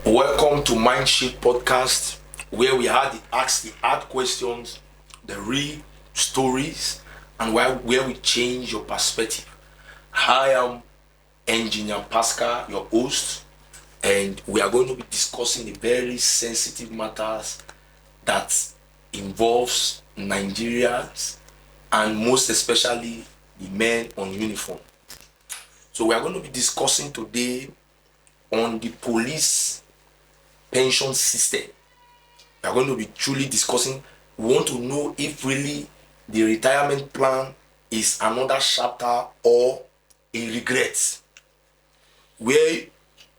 Welcome to Mindshift Podcast, where we ask the hard questions, the real stories, and where we change your perspective. I am Engr Pascal, your host, and we are going to be discussing the very sensitive matters that involves Nigerians and most especially the men on uniform. So we are going to be discussing today on the police pension system. We are going to be truly discussing. We want to know if really the retirement plan is another chapter or a regret. Where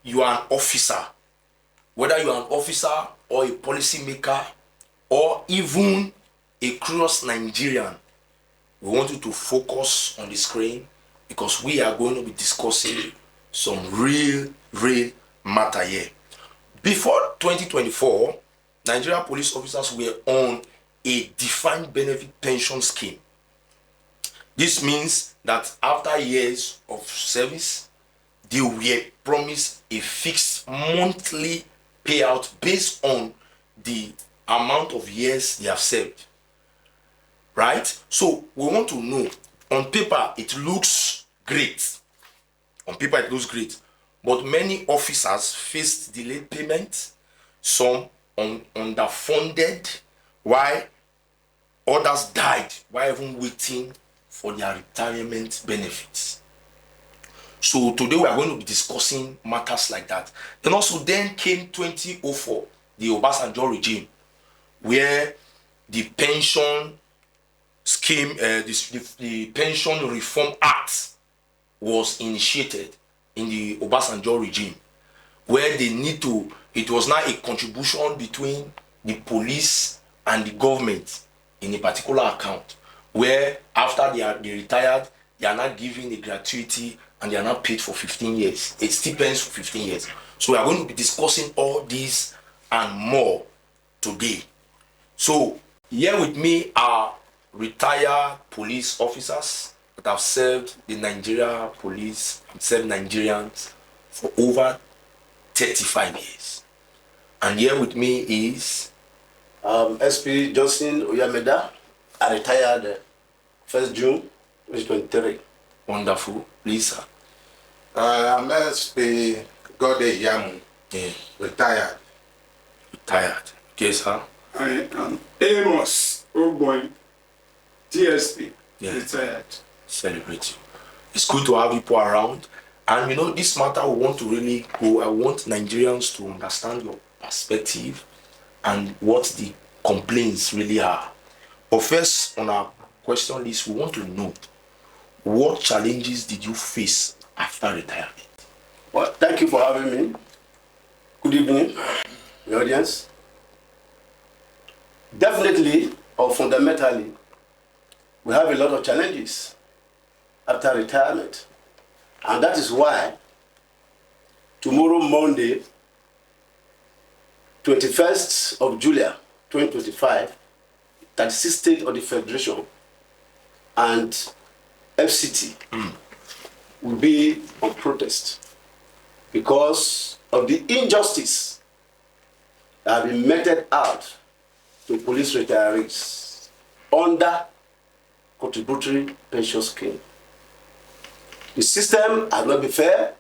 you are an officer, whether you are an officer or a policymaker or even a curious Nigerian, we want you to focus on the screen because we are going to be discussing some real matter here. Before 2024, Nigerian police officers were on a defined benefit pension scheme. This means that after years of service, they were promised a fixed monthly payout based on the amount of years they have served. Right? So we want to know, on paper it looks great. But many officers faced delayed payment, some underfunded, while others died while even waiting for their retirement benefits. So today we are going to be discussing matters like that. Then came 2004, the Obasanjo regime, where the pension scheme, the Pension Reform Act was initiated in the Obasanjo regime, where it was now a contribution between the police and the government in a particular account, where after they retired, they are not given a gratuity and they are not paid for 15 years. It stipends for 15 years. So we are going to be discussing all this and more today. So here with me are retired police officers that have served the Nigeria police and served Nigerians for over 35 years. And here with me is SP Johnson Oyameda. I retired 1st June 2023. Wonderful. Please, sir. I'm SP Gode Yamu. Yeah. Retired. Okay, sir. I am Amos Ogboy, TSP, Yeah. retired. Celebrate you. It's good to have people around. And this matter we want to really go. I want Nigerians to understand your perspective and what the complaints really are. But first, on our question list, we want to know, what challenges did you face after retirement? Well, thank you for having me. Good evening, the audience. Definitely, or fundamentally, we have a lot of challenges after retirement. And that is why tomorrow, Monday, 21st of July 2025, 36th State of the Federation and FCT will be on protest because of the injustice that have been meted out to police retirees under contributory pension scheme. The system has not been fair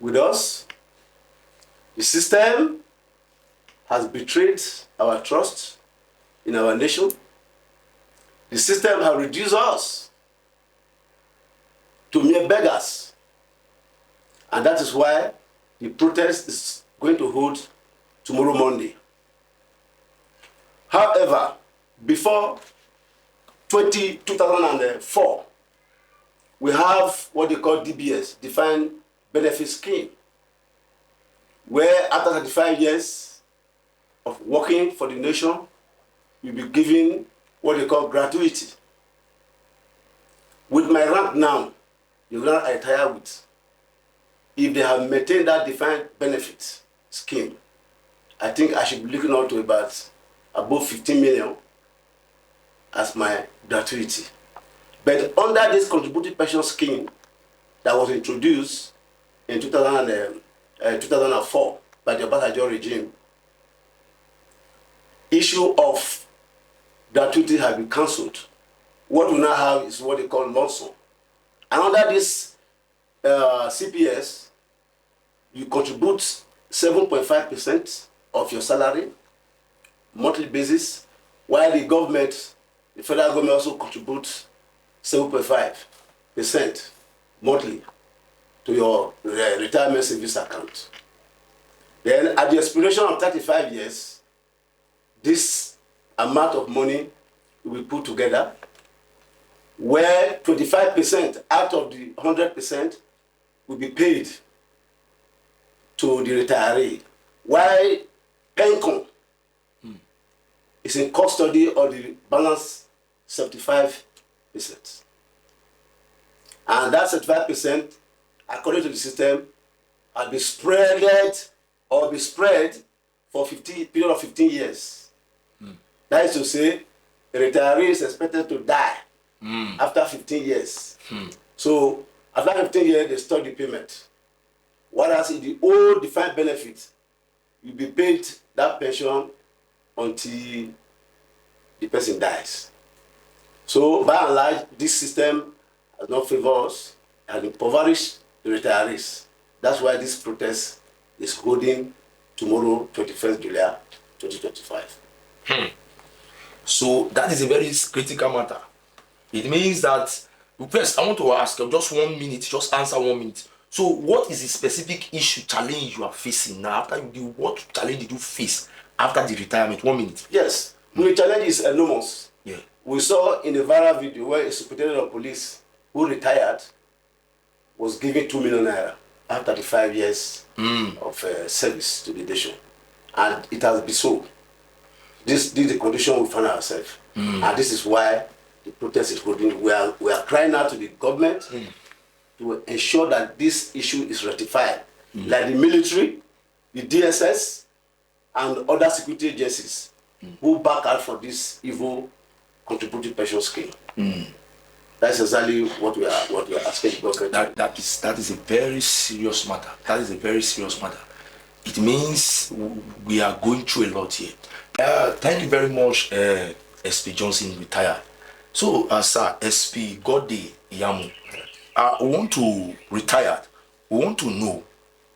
with us. The system has betrayed our trust in our nation. The system has reduced us to mere beggars. And that is why the protest is going to hold tomorrow, Monday. However, before 2004, we have what they call DBS, Defined Benefit Scheme, where after 35 years of working for the nation, you'll be given what they call gratuity. With my rank now, you're going to retire with. If they have maintained that defined benefit scheme, I think I should be looking out to about above 15 million as my gratuity. But under this contributory pension scheme that was introduced in 2004, by the Obasanjo regime, issue of gratuity has been cancelled. What we now have is what they call lump sum. And under this CPS, you contribute 7.5% of your salary, monthly basis, while the government, the federal government also contributes 7.5% monthly to your retirement savings account. Then at the expiration of 35 years, this amount of money will be put together, where 25% out of the 100% will be paid to the retiree, while pension is in custody of the balance 75%. And that 75%, according to the system, will be spread for period of 15 years. That is to say, the retiree is expected to die after 15 years. So after 15 years, they stop the payment. Whereas in the old defined benefit, you'll be paid that pension until the person dies. So by and large, this system has not favored us and impoverished the retirees. That's why this protest is holding tomorrow, 21st July 2025. So that is a very critical matter. It means that, first, I want to ask just 1 minute, just answer 1 minute. So what is the specific issue, challenge you are facing now? After you do, what challenge did you face after the retirement? 1 minute. Yes, the challenge is enormous. Yeah. We saw in a viral video where a superintendent of police who retired was given 2 million naira after the 5 years of service to the nation. And it has been so. This is the condition we find ourselves. And this is why the protest is holding. We are crying out to the government to ensure that this issue is rectified. Like the military, the DSS, and other security agencies who back out for this evil contributory pension scheme. That's exactly what we are asking the government. That is a very serious matter. That is a very serious matter. It means we are going through a lot here. Thank you very much, SP Johnson, retired. So, sir, SP Gode Yamu, we want to retire. We want to know,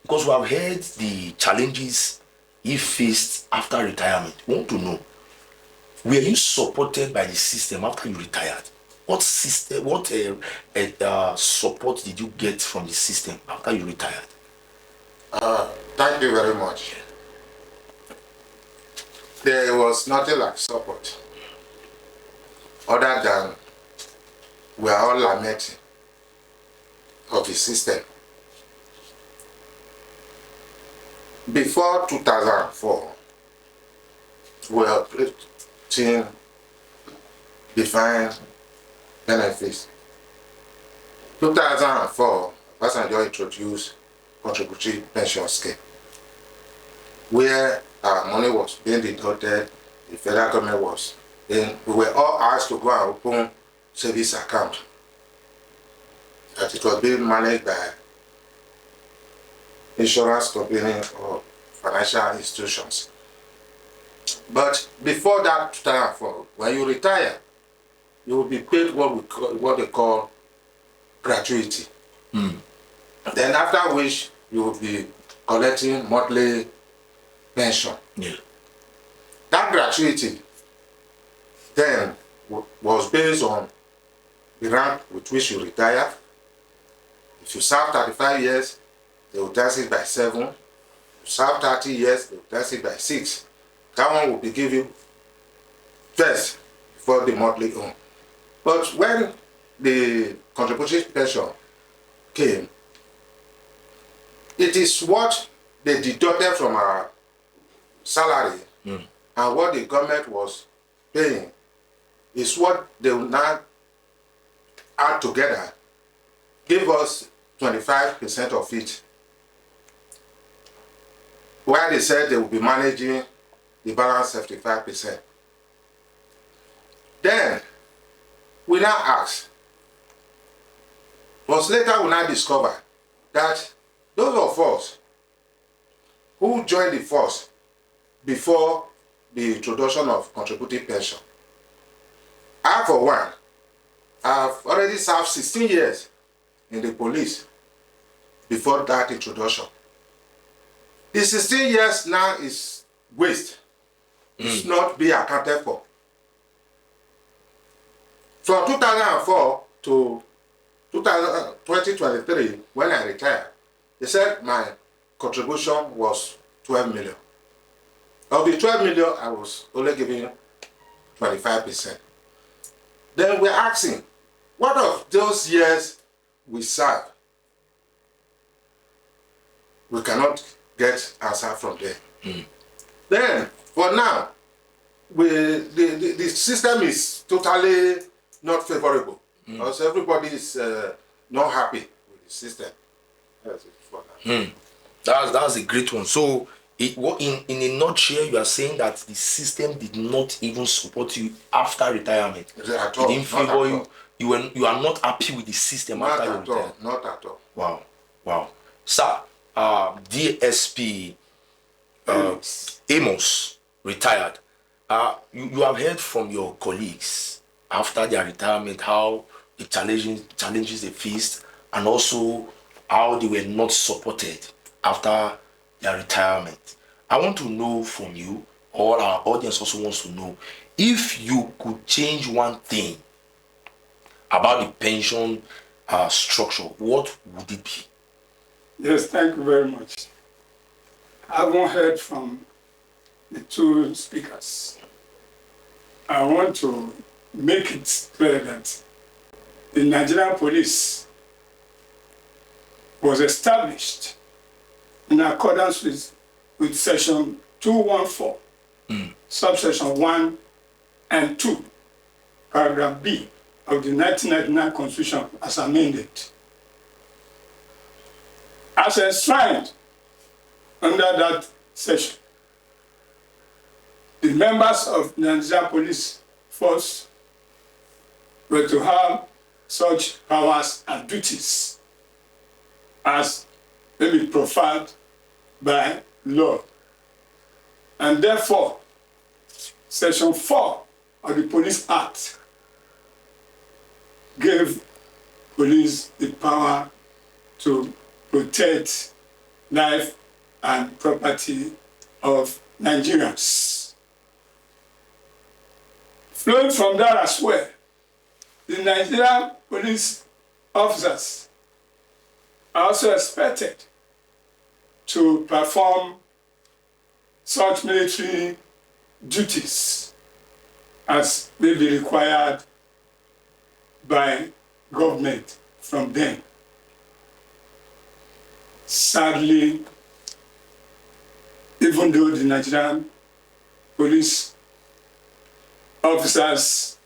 because we have heard the challenges he faced after retirement. We want to know, were you supported by the system after you retired? What system? What support did you get from the system after you retired? Thank you very much. There was nothing like support, other than we are all lamenting of the system. Before 2004, we were operating defined benefits. 2004, Passenger introduced contributory pension scheme, where our money was being deducted, the federal government was. Then we were all asked to go and open savings account. That it was being managed by insurance company or financial institutions. But before that 2004, when you retire, you will be paid what they call gratuity. Then after which you will be collecting monthly pension. Yeah. That gratuity then was based on the rank with which you retire. If you serve 35 years, they will tax it by 7. If you serve 30 years, they will tax it by 6. That one will be given first before the monthly own. But when the contributory pension came, it is what they deducted from our salary and what the government was paying is what they will now add together, give us 25% of it. While they said they will be managing the balance 75%. Then we now ask, but later we now discover that those of us who joined the force before the introduction of contributing pension. I, for one, have already served 16 years in the police before that introduction. The 16 years now is waste. It's not be accounted for. From 2004 to 2023, when I retired, they said my contribution was 12 million. Of the 12 million, I was only giving 25%. Then we're asking, what of those years we serve? We cannot get answer from them. Then, for now, the system is totally not favorable because everybody is not happy with the system. That's it for now. That's a great one. So, in a nutshell, you are saying that the system did not even support you after retirement. At all. It didn't favor you. You are not happy with the system Not after you at retire. all. Not at all. Wow. Sir, DSP Amos retired. You have heard from your colleagues after their retirement how the challenges they faced, and also how they were not supported after their retirement. I want to know from you, or our audience also wants to know, if you could change one thing about the pension structure, what would it be? Yes, thank you very much. I haven't heard from the two speakers. I want to make it clear that the Nigerian police was established in accordance with section 214, subsection 1 and 2, paragraph B of the 1999 Constitution as amended. As enshrined under that section, the members of the Nigerian police force were to have such powers and duties as may be profiled by law. And therefore, Section 4 of the Police Act gave police the power to protect life and property of Nigerians. Flowing from that as well, the Nigerian police officers are also expected to perform such military duties as may be required by government from them. Sadly, even though the Nigerian police officers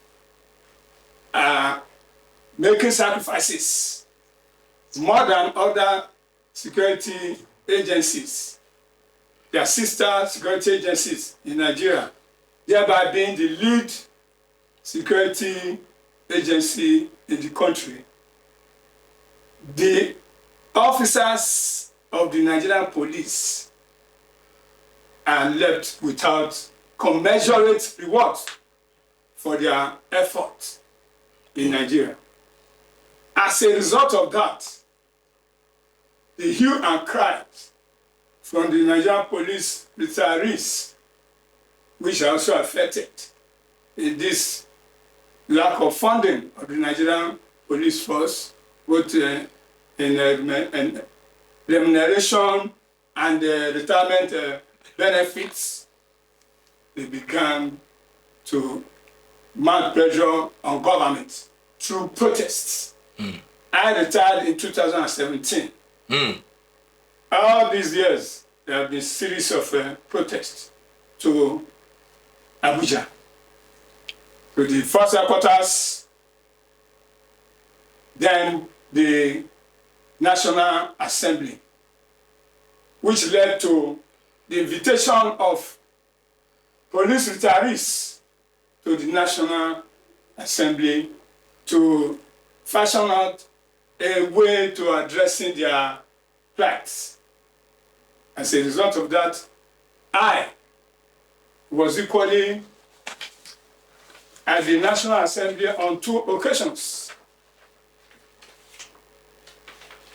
are making sacrifices more than other security agencies, their sister security agencies in Nigeria, thereby being the lead security agency in the country, the officers of the Nigerian police are left without commensurate rewards for their efforts in Nigeria. As a result of that, the hue and cries from the Nigerian police retirees, which are also affected in this lack of funding of the Nigerian police force, both in remuneration and retirement benefits, they began to mount pressure on government through protests. I retired in 2017. All these years, there have been a series of protests to Abuja, to the first headquarters, then the National Assembly, which led to the invitation of police retirees to the National Assembly to fashion out a way to addressing their plights As a result of that, I was equally at the National Assembly on 2 occasions.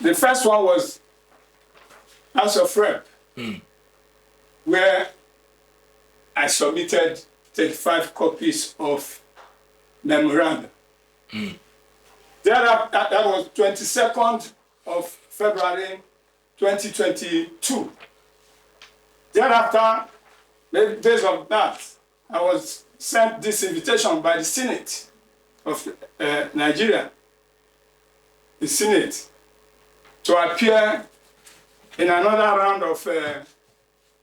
The first one was House of Rep, where I submitted 35 copies of memorandum. Thereafter, that was 22nd of February 2022. Thereafter, the days of that, I was sent this invitation by the Senate of Nigeria, the Senate, to appear in another round of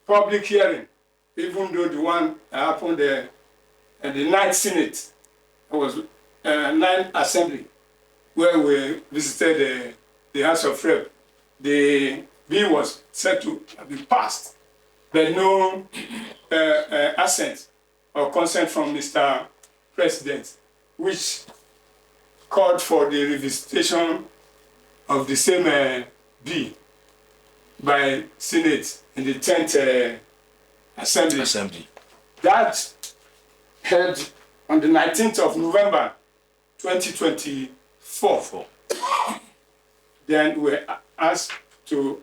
public hearing, even though the one happened at the 9th Senate, it was 9th Assembly, where we visited the House of Rep. The bill was set to be passed, but no assent or consent from Mr. President, which called for the revisitation of the same bill by Senate in the 10th Assembly. That held on the 19th of November 2024. Then we were asked to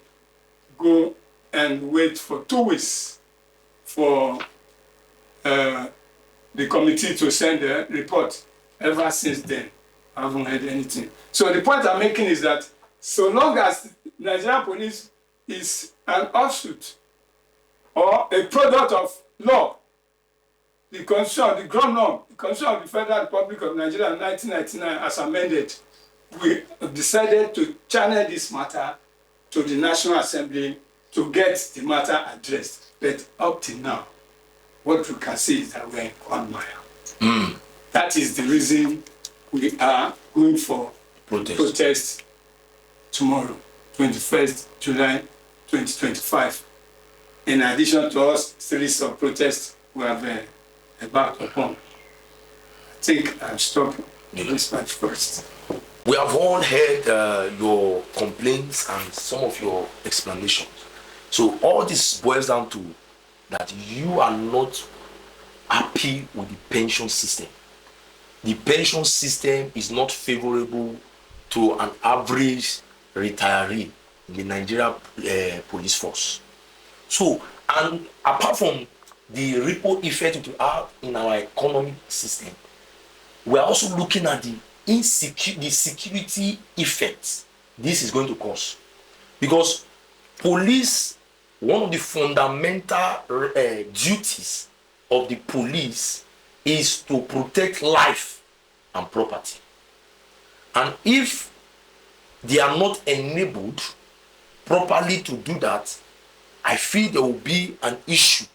go and wait for 2 weeks for the committee to send a report. Ever since then, I haven't heard anything. So the point I'm making is that so long as Nigerian police is an offshoot or a product of law, the Constitution, the ground norm, the Constitution of the Federal Republic of Nigeria in 1999 as amended, we decided to channel this matter to the National Assembly to get the matter addressed. But up till now, what we can see is that we're in quagmire. That is the reason we are going for protest tomorrow, 21st July 2025. In addition to us, series of protests we have embarked upon. I think I'll stop this part first. We have all heard your complaints and some of your explanations. So all this boils down to that you are not happy with the pension system. The pension system is not favorable to an average retiree in the Nigerian police force. So, and apart from the ripple effect it will have in our economic system, we are also looking at the security effects this is going to cause. Because police, one of the fundamental duties of the police is to protect life and property. And if they are not enabled properly to do that, I feel there will be an issue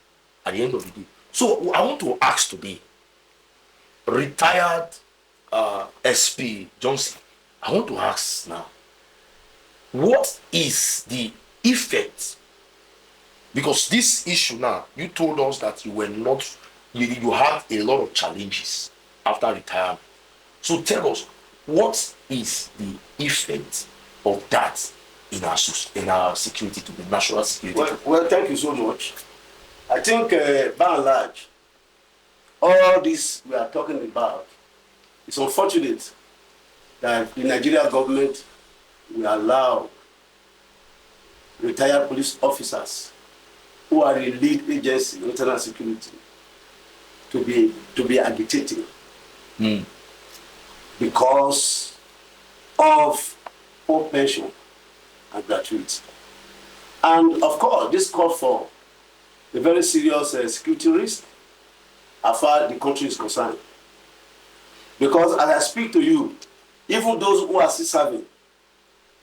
at the end of the day. So I want to ask today, retired SP Johnson, I want to ask now, what is the effect? Because this issue now, you told us that you had a lot of challenges after retirement. So tell us, what is the effect of that in our security, to the national security? Well, thank you so much. I think by and large, all this we are talking about, it's unfortunate that the Nigerian government will allow retired police officers who are the lead agency in internal security to be agitating because of poor pension and gratuity. And of course, this calls for a very serious security risk as far as the country is concerned. Because as I speak to you, even those who are still serving,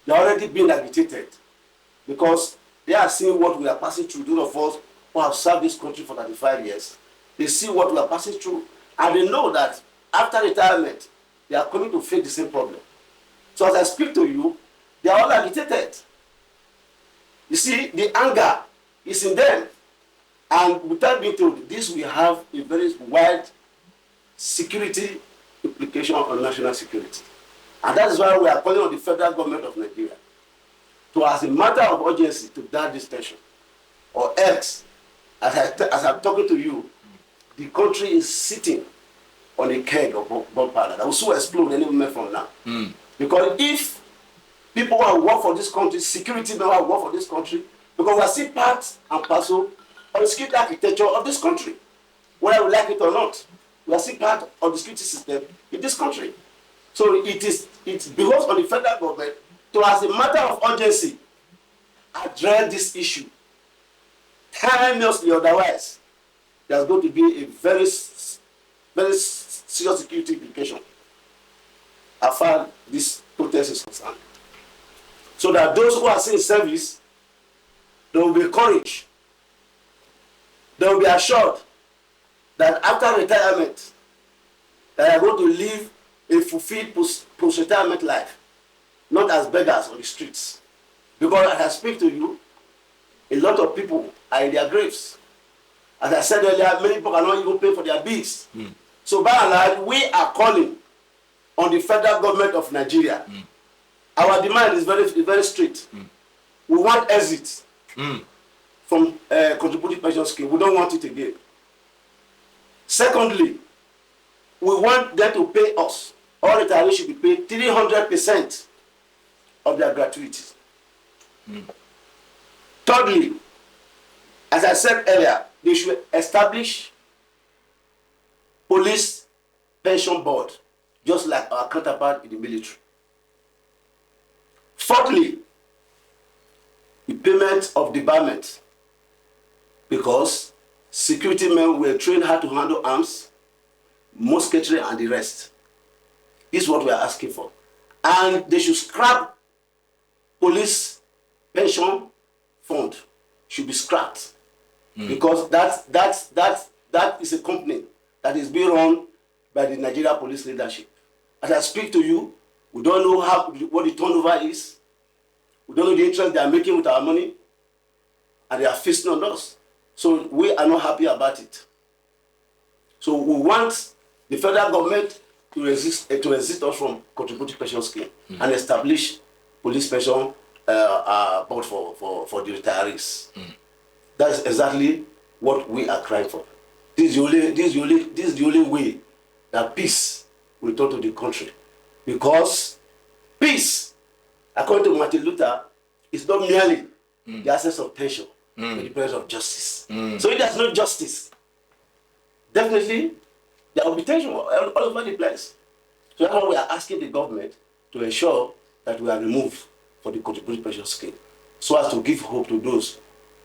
they are already being agitated because they are seeing what we are passing through. Those of us who have served this country for 35 years, they see what we are passing through, and they know that after retirement, they are coming to face the same problem. So as I speak to you, they are all agitated. You see, the anger is in them. And without being told, this will have a very wide security implication on national security. And that is why we are calling on the federal government of Nigeria to, as a matter of urgency, to guard this tension. or else, as I'm talking to you, the country is sitting on a keg of gunpowder that will soon explode any moment from now. Because if people who have worked for this country, security men who have worked for this country, because we are still part and parcel of the security architecture of this country, whether we like it or not, we are still part of the security system in this country. So it behoves on the federal government to, as a matter of urgency, address this issue. Timelessly, otherwise, there's going to be a very serious security implication as far as this protest is concerned. So that those who are still in service, they will be encouraged. They will be assured that after retirement, they are going to live a fulfilled post-retirement life, not as beggars on the streets. Because as I speak to you, a lot of people are in their graves. As I said earlier, many people cannot even pay for their bills. So by and large, we are calling on the federal government of Nigeria. Our demand is very straight. We want exit from contributing pension scheme. We don't want it again. Secondly, we want them to pay us. All retirees should be paid 300% of their gratuities. Thirdly, as I said earlier, they should establish police pension board, just like our counterpart in the military. Fourthly, the payment of debarment, because security men were trained how to handle arms, musketry, and the rest. This is what we are asking for. And they should scrap police pension fund, should be scrapped. Because that is a company that is being run by the Nigeria police leadership. As I speak to you, we don't know what the turnover is. We don't know the interest they are making with our money, and they are feasting on us. So we are not happy about it. So we want the federal government to resist us from contributing pension scheme and establish police pension board for the retirees. That is exactly what we are crying for. This is the only way that peace will return to the country. Because peace, according to Martin Luther, is not merely the absence of tension, but the presence of justice. So if there's no justice, definitely there will be tension all over the place. So that's why we are asking the government to ensure that we are removed for the contributing pension scheme, so as to give hope to those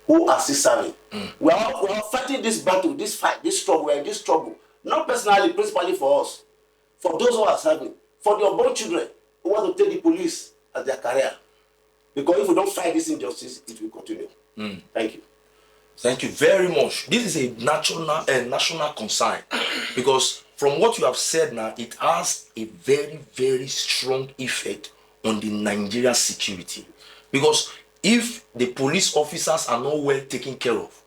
who are still serving. We are fighting this battle, this fight, this struggle. We are in this struggle, not personally, principally for us, for those who are serving, for the unborn children who want to take the police as their career. Because if we don't fight this injustice, it will continue. Thank you. Thank you very much. This is a national concern, because from what you have said now, it has a very, very strong effect on the Nigeria security. Because if the police officers are not well taken care of,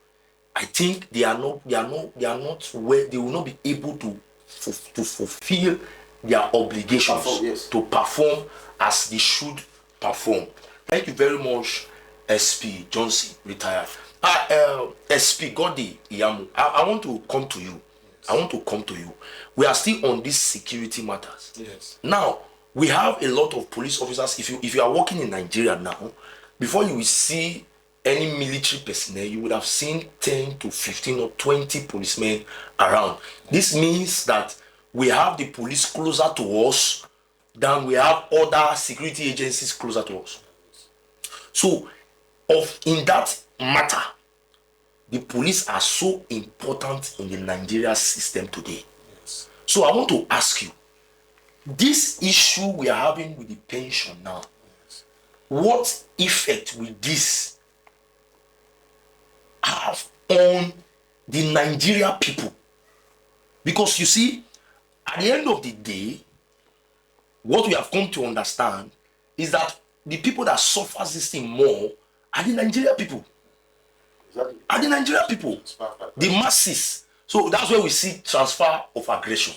I think they will not be able to fulfill their obligations to perform as they should perform. Thank you very much, SP Johnson, retired. SP Godi Iyamu, I want to come to you. Yes. I want to come to you. We are still on these security matters. Yes. Now, we have a lot of police officers. If you are working in Nigeria now, before you will see any military personnel, you would have seen 10 to 15 or 20 policemen around. This means that we have the police closer to us than we have other security agencies closer to us. So, in that matter, the police are so important in the Nigeria system today. Yes. So I want to ask you, this issue we are having with the pension now, what effect will this have on the Nigeria people? Because you see, at the end of the day, what we have come to understand is that the people that suffer this thing more are the Nigeria people. Exactly. Are the Nigeria people, the masses. So that's where we see transfer of aggression.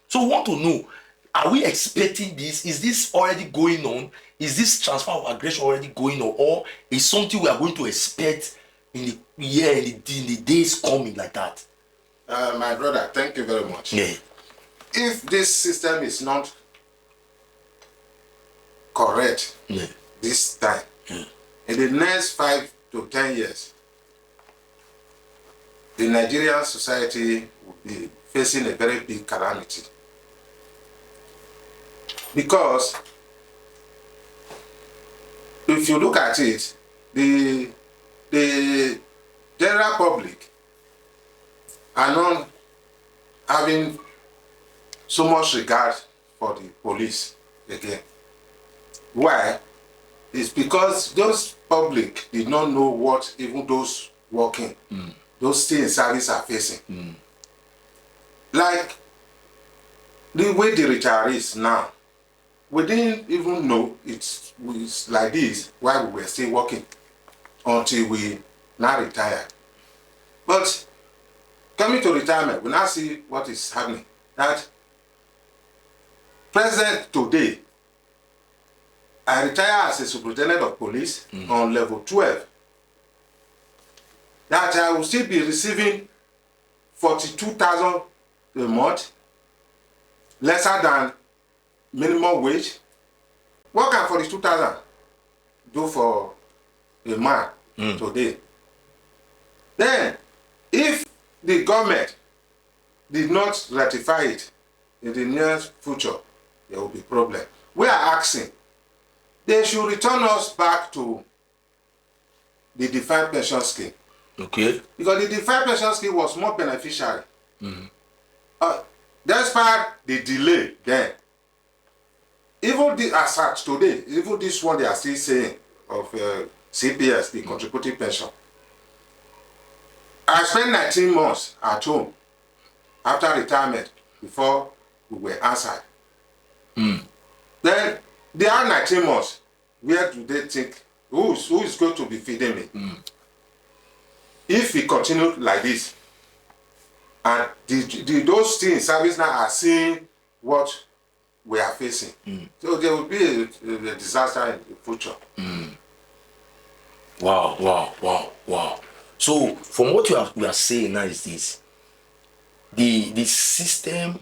So we want to know, are we expecting this? Is this already going on? Is this transfer of aggression already going on? Or is something we are going to expect in the days coming like that? My brother, thank you very much. Yeah. If this system is not correct this time, in the next 5 to 10 years, the Nigerian society will be facing a very big calamity. Because if you look at it, the general public are not having so much regard for the police again. Why? It's because those public did not know what even those working, those still in service are facing. Like the way the retirees now, we didn't even know it's like this while we were still working until we now retired. But coming to retirement, we now see what is happening. That present today, I retire as a superintendent of police on level 12. That I will still be receiving 42,000 a month, lesser than minimum wage. What can 42,000 do for a man today? Then, if the government did not ratify it in the near future, there will be problem. We are asking, they should return us back to the defined pension scheme. Okay. Because the defined pension scheme was more beneficiary. Despite the delay then, even the as such today, even this one they are still saying of CPS, the contributing pension. I spent 19 months at home after retirement before we were answered. Then they are 19 months. Where do they think who is going to be feeding me? If we continue like this, and those still in service now are seeing what we are facing, so there will be a disaster in the future. Wow. So from what we are saying now is this: the system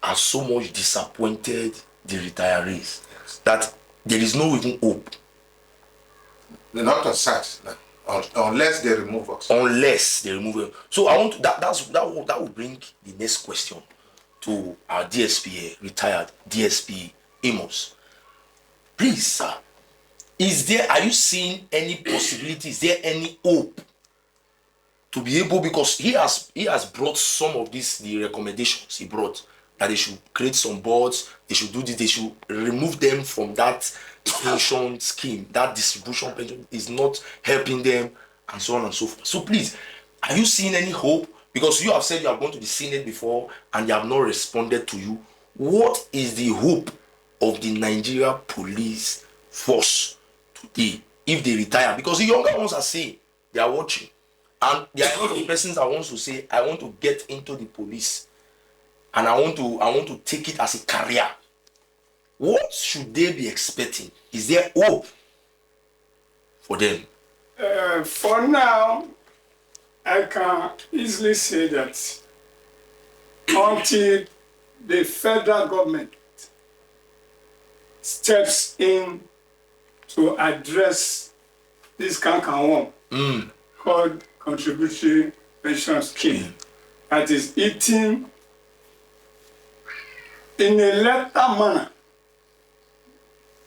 has so much disappointed the retirees that there is no even hope. Not as such, unless they remove us. Unless they remove it. So I want to, that will bring the next question to our DSP here, retired DSP Amos. Please, sir, are you seeing any possibility? Is there any hope to be able, because he has brought some of the recommendations he brought, that they should create some boards, they should do this, they should remove them from that pension scheme, that distribution pension is not helping them, and so on and so forth. So please, are you seeing any hope? Because you have said you have gone to the Senate before and they have not responded to you. What is the hope of the Nigeria police force today if they retire? Because the younger ones are saying they are watching, and there are a lot of persons that wants to say, I want to get into the police and I want to take it as a career. What should they be expecting? Is there hope for them? For now, I can easily say that until the federal government steps in to address this cancan called contributory pension scheme that is eating in a lethal manner,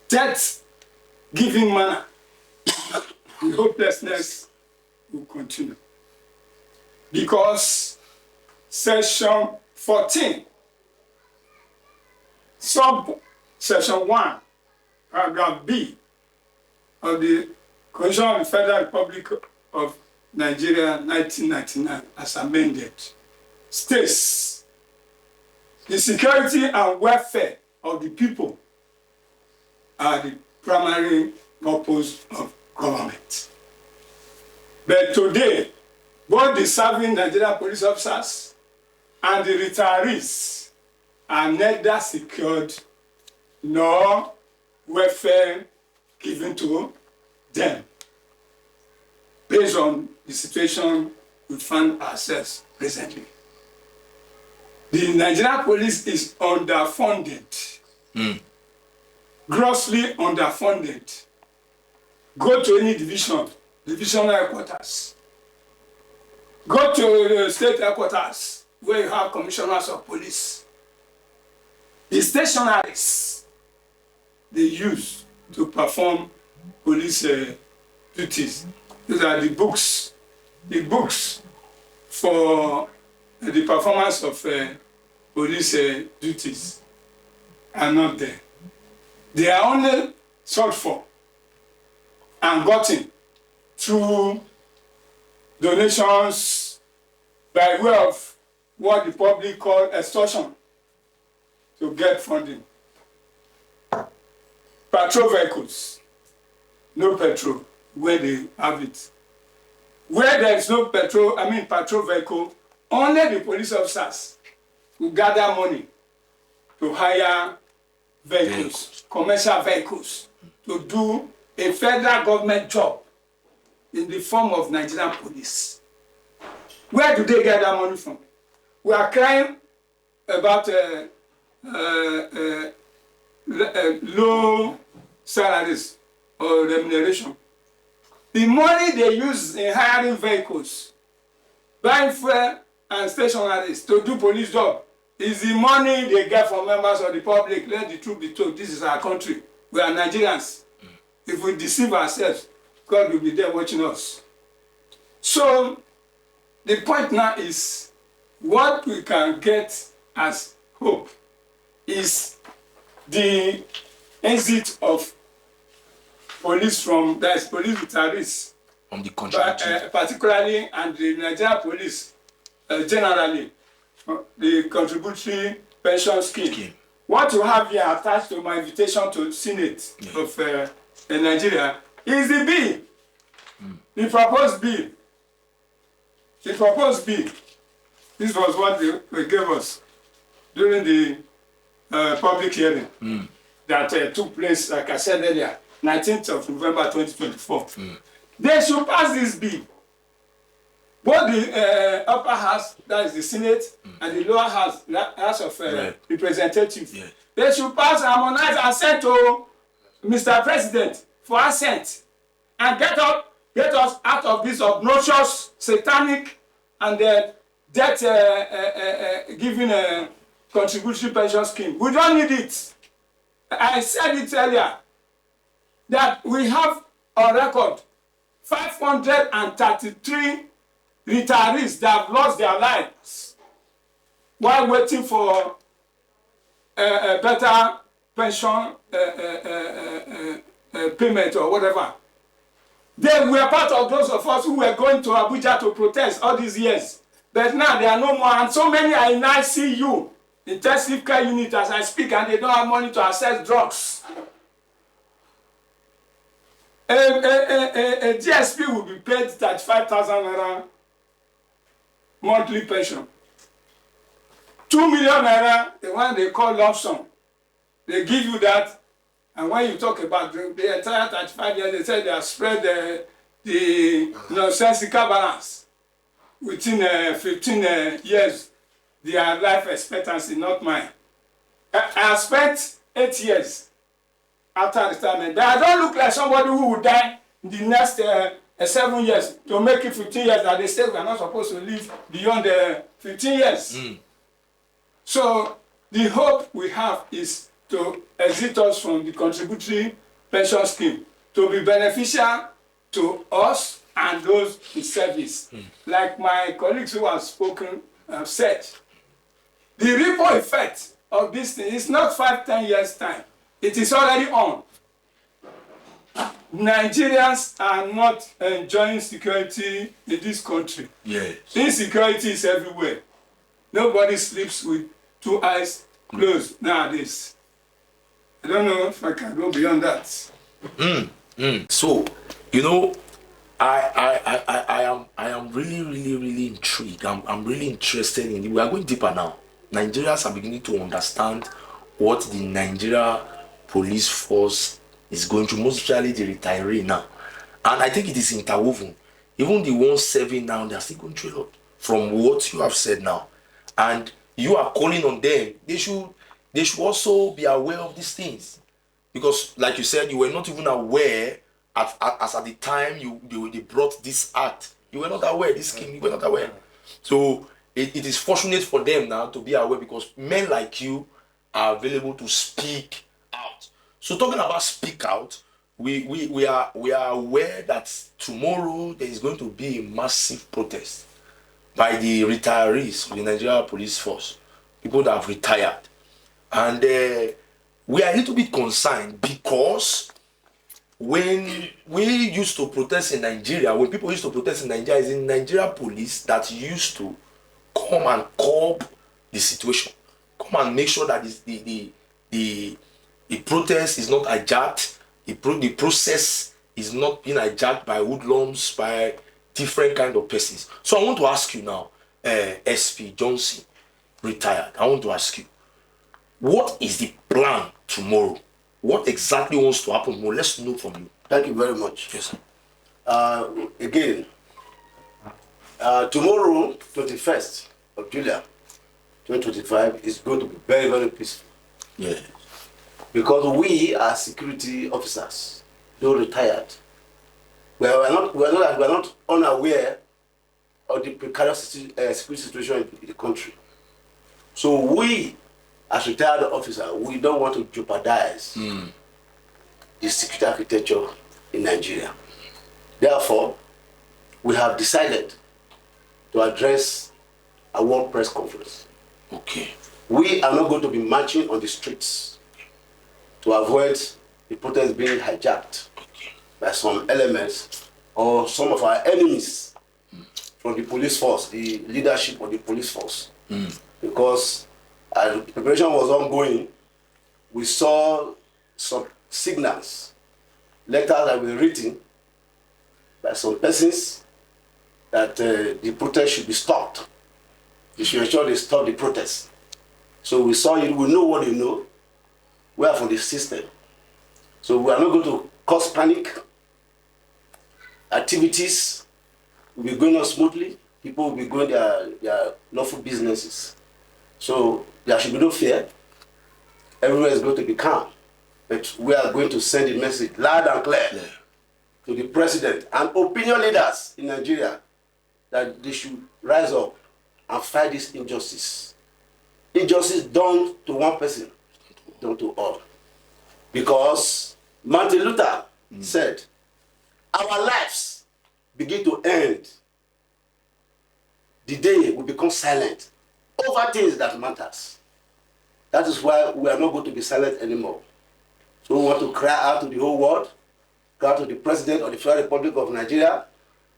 death-giving manner, the hopelessness will continue. Because section 14, section 1, paragraph B of the Constitution of the Federal Republic of Nigeria 1999 as amended states the security and welfare of the people are the primary purpose of government. But today, both the serving Nigerian police officers and the retirees are neither secured nor welfare given to them based on the situation we find ourselves presently. The Nigerian police is underfunded, grossly underfunded. Go to any divisional headquarters. Go to the state headquarters where you have commissioners of police. The stationaries they use to perform police duties. These are the books for the performance of police duties are not there. They are only sought for and gotten through donations by way of what the public call extortion to get funding. Patrol vehicles, no petrol where they have it. Where there is no patrol vehicle, only the police officers will gather money to hire vehicles, commercial vehicles, to do a federal government job in the form of Nigerian police. Where do they get that money from? We are crying about low salaries or remuneration. The money they use in hiring vehicles, buying fuel and stationaries to do police job is the money they get from members of the public. Let the truth be told, this is our country. We are Nigerians. If we deceive ourselves, God will be there watching us. So the point now is what we can get as hope is the exit of police from, that is police retirees, on the contributory, particularly, and the Nigerian police generally, the contributory pension scheme. What you have here attached to my invitation to Senate of Nigeria is the bill, the proposed bill. The proposed bill. This was what they gave us during the public hearing that took place, like I said earlier, 19th of November 2024. They should pass this bill. Both the upper house, that is the Senate, and the lower house, House of Representatives, they should pass, harmonize, and send to Mr. President for assent, and get us out of this obnoxious, satanic, and debt giving contributory pension scheme. We don't need it. I said it earlier that we have on record 533 retirees that have lost their lives while waiting for a better pension payment or whatever. They were part of those of us who were going to Abuja to protest all these years. But now there are no more, and so many are in ICU, intensive care unit, as I speak, and they don't have money to access drugs. A GSP will be paid 35,000 naira monthly pension. 2 million naira, the one they call lump sum. They give you that, and when you talk about the entire 35 years, they say they have spread the nonsensical balance within 15 years. Their life expectancy, not mine. I have spent 8 years after retirement. But I don't look like somebody who will die in the next 7 years to make it 15 years that they say we are not supposed to live beyond 15 years. So the hope we have is to exit us from the contributory pension scheme to be beneficial to us and those in service. Like my colleagues who have spoken have said, the ripple effect of this thing is not 5-10 years time. It is already on. Nigerians are not enjoying security in this country. Yes. Insecurity is everywhere. Nobody sleeps with 2 eyes closed nowadays. I don't know if I can go beyond that. So, you know, I am really intrigued. I'm really interested in it. We are going deeper now. Nigerians are beginning to understand what the Nigeria police force is going through, most especially the retiree now. And I think it is interwoven even the ones serving now, they are still going through a lot from what you have said now. And you are calling on them. They should also be aware of these things. Because like you said, you were not even aware as at the time they brought this act. You were not aware, this scheme, you were not aware. So it is fortunate for them now to be aware, because men like you are available to speak out. So talking about speak out, we are aware that tomorrow there is going to be a massive protest by the retirees of the Nigerian police force, people that have retired. And we are a little bit concerned, because when we used to protest in Nigeria, when people used to protest in Nigeria, it's in Nigeria police that used to come and curb the situation, come and make sure that the protest is not hijacked, the process is not being hijacked by hoodlums, by different kind of persons. So I want to ask you now, SP Johnson, retired, I want to ask you, what is the plan tomorrow? What exactly wants to happen tomorrow? Let's know from you. Thank you very much. Yes, sir. Again, tomorrow, 21st of July, 2025, is going to be very, very peaceful. Yeah. Because we are security officers, though retired, we are not unaware of the precarious security situation in the country. So we, as retired officers, we don't want to jeopardize the security architecture in Nigeria. Therefore, we have decided to address a world press conference. Okay. We are not going to be marching on the streets to avoid the protest being hijacked by some elements or some of our enemies from the police force, the leadership of the police force. Because as the preparation was ongoing, we saw some signals, letters that were written by some persons that the protest should be stopped. They should ensure they stop the protest. So we saw it, we know what they know. We are from the system. So we are not going to cause panic. Activities will be going on smoothly. People will be going their lawful businesses. So there should be no fear. Everywhere is going to be calm. But we are going to send a message loud and clear to the president and opinion leaders in Nigeria that they should rise up and fight this injustice. Injustice done to one person, done to all. Because Martin Luther said, our lives begin to end the day we become silent over things that matters. That is why we are not going to be silent anymore. So we want to cry out to the whole world, cry out to the President of the Federal Republic of Nigeria,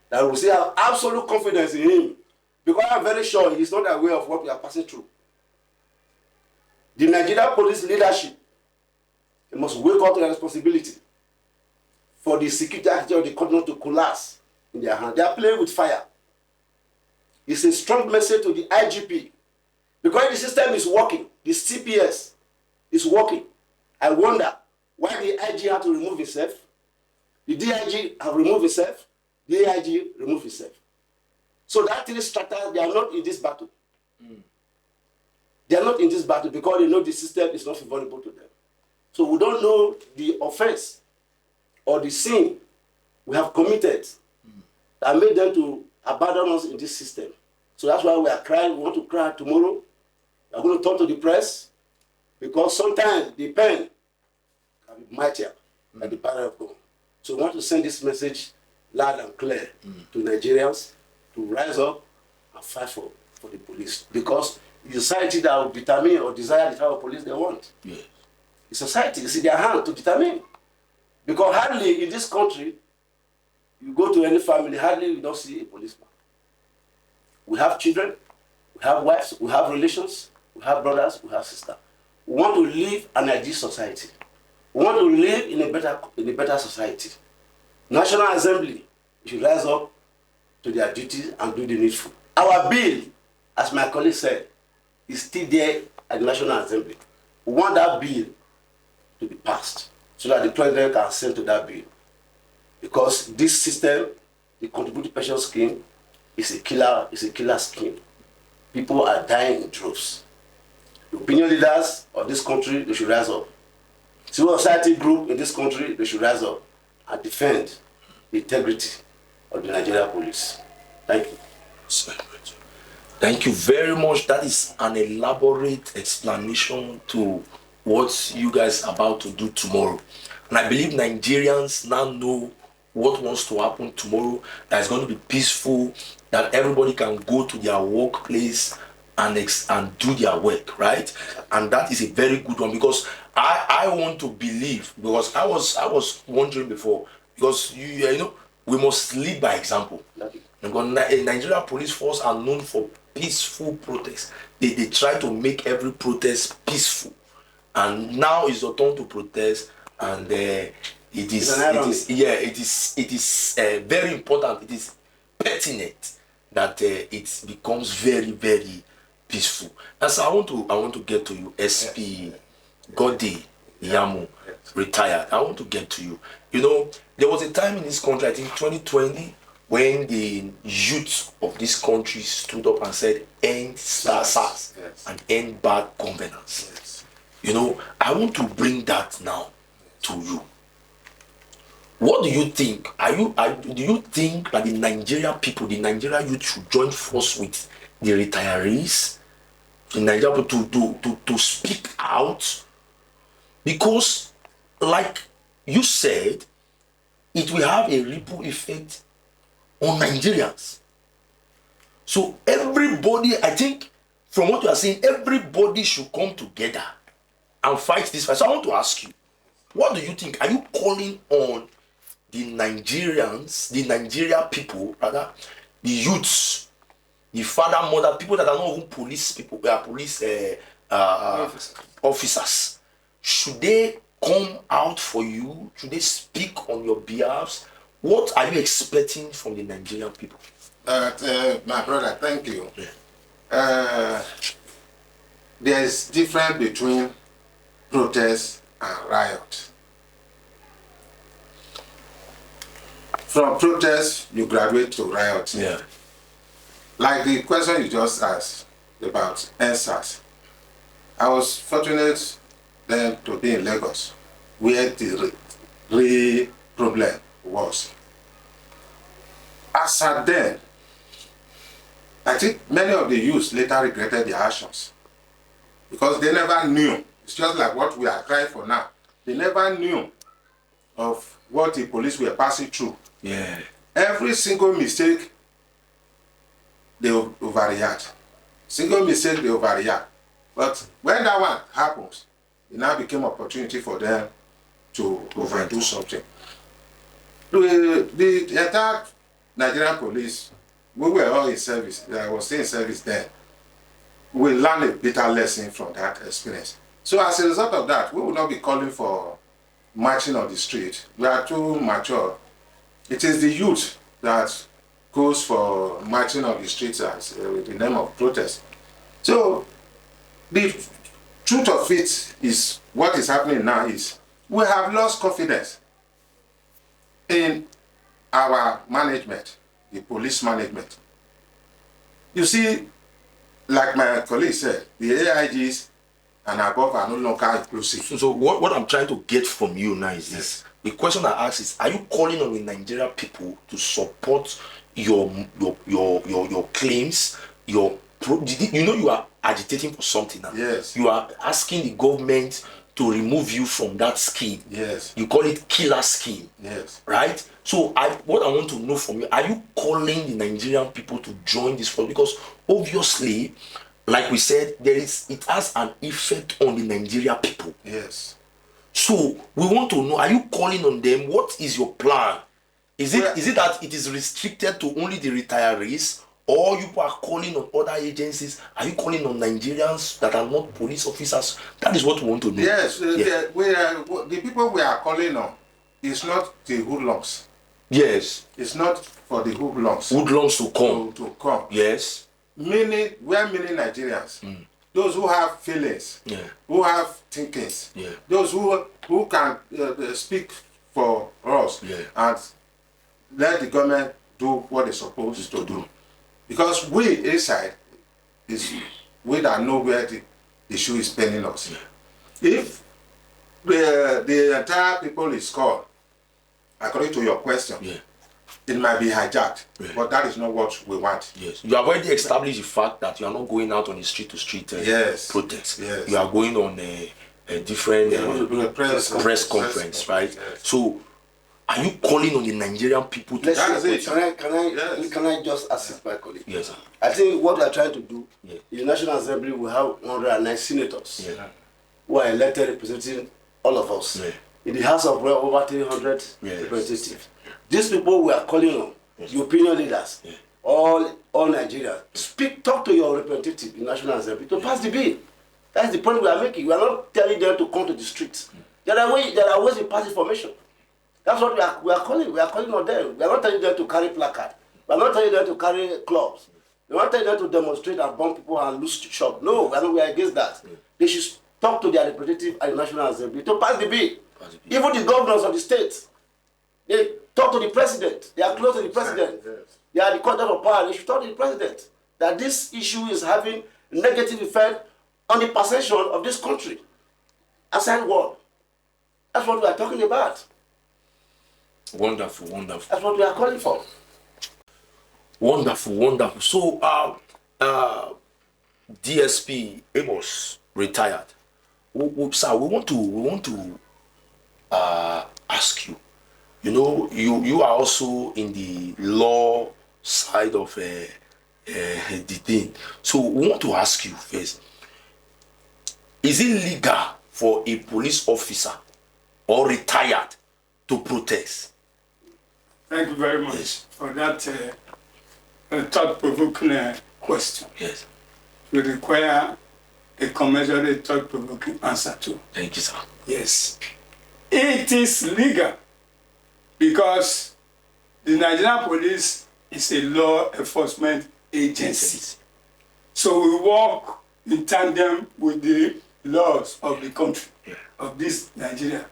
that we still have absolute confidence in him. Because I am very sure he is not aware of what we are passing through. The Nigerian police leadership, they must wake up to their responsibility for the security architecture of the country to collapse in their hands. They are playing with fire. It's a strong message to the IGP. Because the system is working, the CPS is working. I wonder why the IG had to remove himself, the DIG have removed himself, the AIG removed himself. So that three strata, they are not in this battle. They are not in this battle because they know the system is not favorable to them. So we don't know the offense or the sin we have committed that made them to abandon us in this system. So that's why we are crying. We want to cry tomorrow. We are going to talk to the press because sometimes the pen can be mightier than the power of God. So we want to send this message loud and clear to Nigerians to rise up and fight for the police. Because the society that will determine or desire the type of police they want. Yes. The society is in their hand to determine. Because hardly in this country, you go to any family, hardly you don't see a policeman. We have children, we have wives, we have relations, we have brothers, we have sisters. We want to live an ideal society. We want to live in a better society. National Assembly should rise up to their duties and do the needful. Our bill, as my colleague said, is still there at the National Assembly. We want that bill to be passed so that the president can send to that bill. Because this system the contributory pension scheme is a killer scheme. People are dying in droves. The opinion leaders of this country, they should rise up. Civil society group in this country, they should rise up and defend the integrity of the Nigerian police. Thank you. Thank you very much. That is an elaborate explanation to what you guys are about to do tomorrow. And I believe Nigerians now know what wants to happen tomorrow, that is going to be peaceful, that everybody can go to their workplace and do their work, right? And that is a very good one, because I want to believe, because I was wondering before, because you know, we must lead by example. Because Nigerian police force are known for peaceful protests. They try to make every protest peaceful, and now is the turn to protest, and it is very important. It is pertinent that it becomes very, very peaceful. And so I want to get to you, SP Godi Yamu, retired. I want to get to you. You know, there was a time in this country, I think 2020, when the youth of this country stood up and said, end SARS and end bad governance. Yes. You know, I want to bring that now to you. What do you think? Do you think that the Nigerian people, the Nigerian youth, should join force with the retirees, the Nigerian people, to speak out? Because, like you said, it will have a ripple effect on Nigerians. So everybody, I think, from what you are saying, everybody should come together and fight this fight. So I want to ask you, what do you think? Are you calling on the Nigerians, the Nigeria people, rather, the youths, the father, mother, people that are not even police people, police officers? Should they come out for you? Should they speak on your behalf? What are you expecting from the Nigerian people? My brother, thank you. There is difference between protest and riot. From protest, you graduate to riot. Yeah. Like the question you just asked about NSAS. I was fortunate then to be in Lagos, where the real problem was. As at then, I think many of the youths later regretted their actions, because they never knew. It's just like what we are crying for now. They never knew of what the police were passing through. Yeah. Every single mistake, they overreact. Single mistake, they overreact. But when that one happens, it now became opportunity for them to overdo something. The entire Nigerian police, we were all in service. I was still in service then. We learned a bitter lesson from that experience. So as a result of that, we will not be calling for marching on the street. We are too mature. It is the youth that goes for marching on the streets as with the name of protest. So the truth of it is, what is happening now is we have lost confidence in our management, the police management. You see, like my colleague said, the AIGs and above are no longer inclusive. So what I'm trying to get from you now is this. The question I ask is, are you calling on the Nigerian people to support your claims, you know you are agitating for something now. Yes. You are asking the government to remove you from that scheme. Yes. You call it killer scheme. Yes. Right? So what I want to know from you, are you calling the Nigerian people to join this force? Because obviously, like we said, it has an effect on the Nigerian people. Yes. So we want to know, are you calling on them? What is your plan? Is it that it is restricted to only the retirees, or you are calling on other agencies? Are you calling on Nigerians that are not police officers? That is what we want to know. Yes, the people we are calling on is not the hoodlums. Yes. It's not for the hoodlums. Hoodlums to come. To come. Yes. Many Nigerians, those who have feelings, who have thinkings, those who can speak for us and let the government do what they're supposed to do. Because we inside is we that know where the shoe is paining us. If the entire people is called, according to your question, it might be hijacked, but that is not what we want. Yes, you have already established the fact that you are not going out on the street to street protest. Yes. You are going on a different press conference, right? Yes. So, are you calling on the Nigerian people to? Can I just assist my colleague? Yes, sir. I think what we are trying to do in the National Assembly, we have 109 senators who are elected representing all of us. Yeah. In the House of Reps, over 300 representatives. These people we are calling on, the opinion leaders, all Nigerians, talk to your representative in National Assembly to pass the bill. That's the point we are making. We are not telling them to come to the streets. There are ways to pass information. That's what we are calling. We are calling on them. We are not telling them to carry placard. We are not telling them to carry clubs. We are not telling them to demonstrate and bomb people and lose shop. No, we are against that. They should talk to their representative at the National Assembly to pass the bill. Even the governors of the states, they talk to the president. They are close to the president. They are the conduct of power. They should talk to the president that this issue is having a negative effect on the perception of this country outside the world. That's what we are talking about. Wonderful. That's what we are calling for. Wonderful. So, DSP Amos retired. Sir, we want to ask you. You know, you are also in the law side of the thing. So we want to ask you first: is it legal for a police officer or retired to protest? Thank you very much for that thought-provoking question. Yes. We require a commensurate thought-provoking answer to. Thank you, sir. Yes. It is legal because the Nigerian police is a law enforcement agency. So we work in tandem with the laws of the country, of this Nigeria,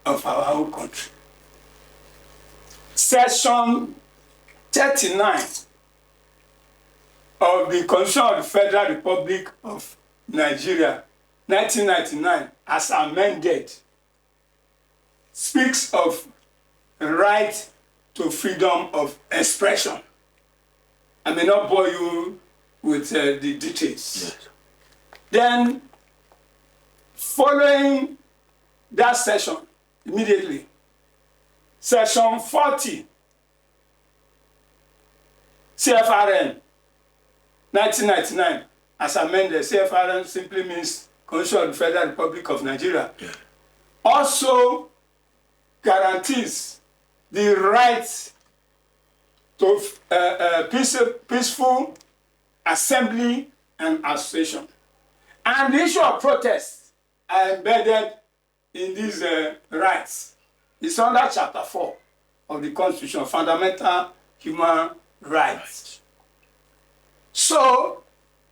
of our own country. Section 39 of the Constitution of the Federal Republic of Nigeria, 1999, as amended, speaks of the right to freedom of expression. I may not bore you with the details. Yes. Then, following that section, immediately, Section 40, CFRN, 1999, as amended. CFRN simply means Constitution of the Federal Republic of Nigeria. Yeah. Also guarantees the right to peaceful assembly and association. And the issue of protests are embedded in these rights. It's under Chapter 4 of the Constitution, Fundamental Human Rights. So,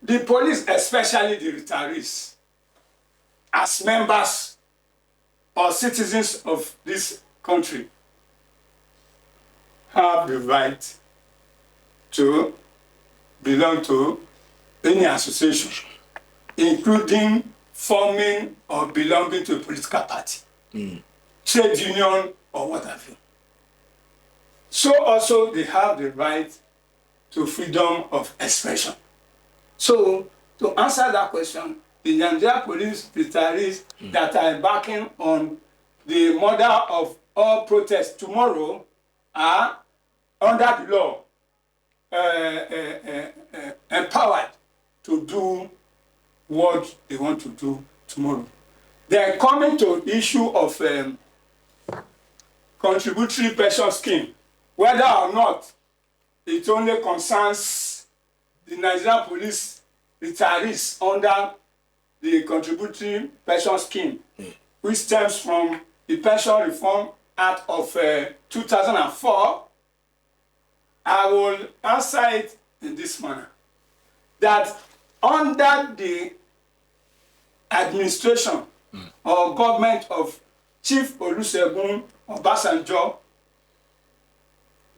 the police, especially the retirees, as members or citizens of this country, have the right to belong to any association, including forming or belonging to a political party, trade union, or what have you. So also they have the right to freedom of expression. So to answer that question, the Nigerian police retirees that are embarking on the murder of all protests tomorrow are under the law empowered to do what they want to do tomorrow. Then coming to the issue of contributory pension scheme, whether or not it only concerns the Nigerian police retirees under the contributory pension scheme, which stems from the Pension Reform Act of 2004, I will answer it in this manner. That under the administration or government of Chief Olusegun Obasanjo,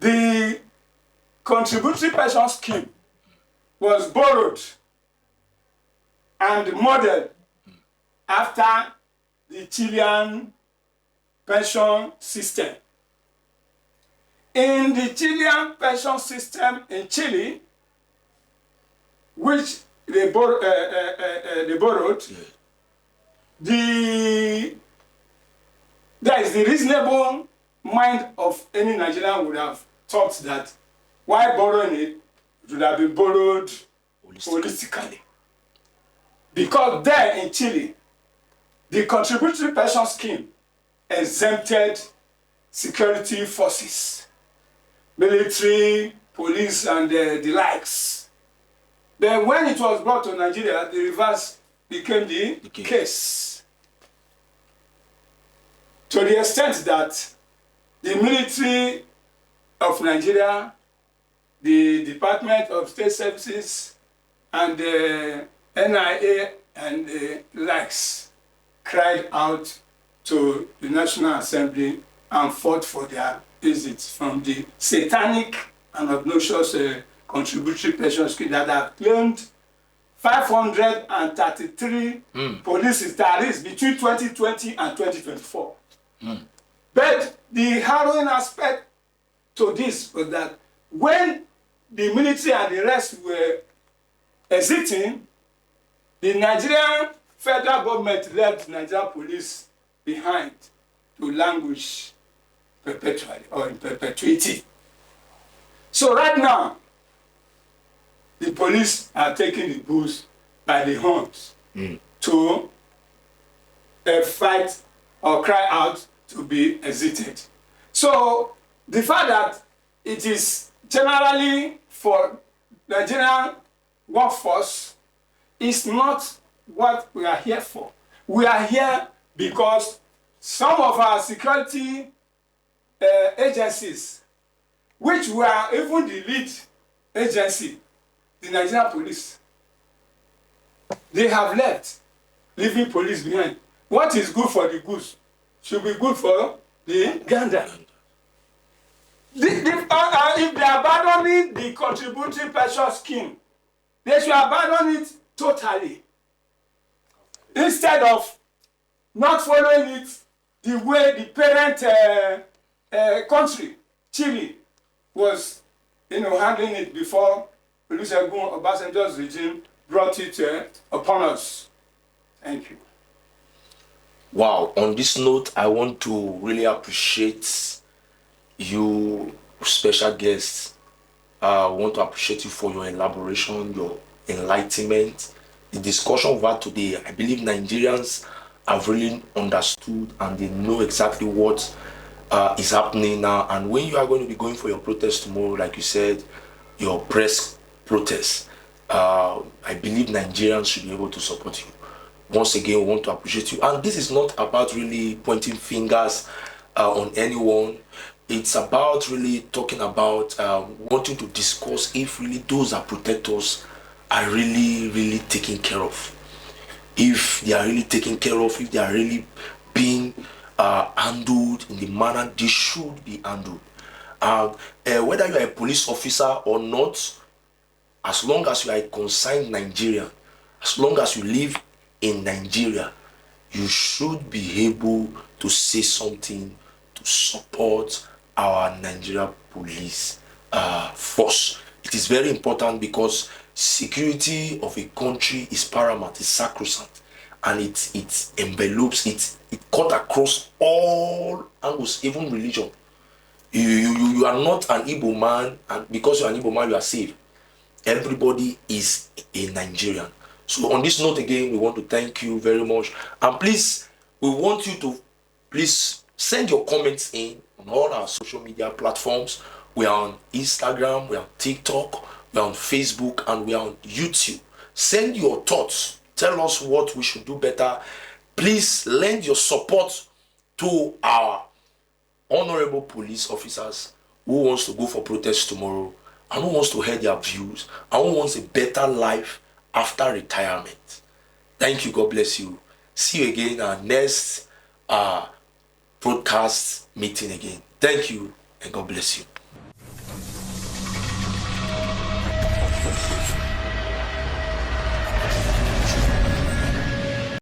the contributory pension scheme was borrowed and modeled after the Chilean pension system. In the Chilean pension system in Chile, which they borrowed, there is the reasonable mind of any Nigerian would have thought that while borrowing it, it would have been borrowed holistically. Because there in Chile, the contributory pension scheme exempted security forces, military, police, and the likes. Then when it was brought to Nigeria, the reverse became the case. To the extent that the military of Nigeria, the Department of State Services, and the NIA and the likes cried out to the National Assembly and fought for their exits from the satanic and obnoxious contributory pension scheme that have claimed 533 police retirees between 2020 and 2024. But the harrowing aspect to this was that when the military and the rest were exiting, the Nigerian federal government left Nigerian police behind to languish perpetually or in perpetuity. So right now, the police are taking the bulls by the horns to fight or cry out to be exited. So the fact that it is generally for Nigerian workforce is not what we are here for. We are here because some of our security agencies, which were even the lead agency, the Nigerian police, they have left, leaving police behind. What is good for the goose should be good for the gander. If they are abandoning the contributory pension scheme, they should abandon it totally. Instead of not following it the way the parent country, Chile, was handling it before Olusegun Obasanjo's regime brought it upon us. Thank you. Wow, on this note, I want to really appreciate you, special guest. I want to appreciate you for your elaboration, your enlightenment. The discussion we've had today, I believe Nigerians have really understood and they know exactly what is happening now. And when you are going to be going for your protest tomorrow, like you said, your press protest, I believe Nigerians should be able to support you. Once again, we want to appreciate you. And this is not about really pointing fingers on anyone. It's about really talking about wanting to discuss if really those that protect us are really taken care of. If they are really taken care of, if they are really being handled in the manner they should be handled. Whether you are a police officer or not, as long as you are a concerned Nigerian, as long as you live in Nigeria, you should be able to say something to support our Nigeria police force. It is very important because security of a country is paramount, it's sacrosanct, and it envelopes, it cut across all angles, even religion. You are not an Igbo man, and because you are an Igbo man, you are saved. Everybody is a Nigerian. So on this note again, we want to thank you very much. And please, we want you to please send your comments in on all our social media platforms. We are on Instagram, we are on TikTok, we are on Facebook, and we are on YouTube. Send your thoughts. Tell us what we should do better. Please lend your support to our honorable police officers who wants to go for protest tomorrow and who wants to hear their views and who wants a better life after retirement. Thank you. God bless you. See you again our next broadcast meeting again. Thank you and God bless you.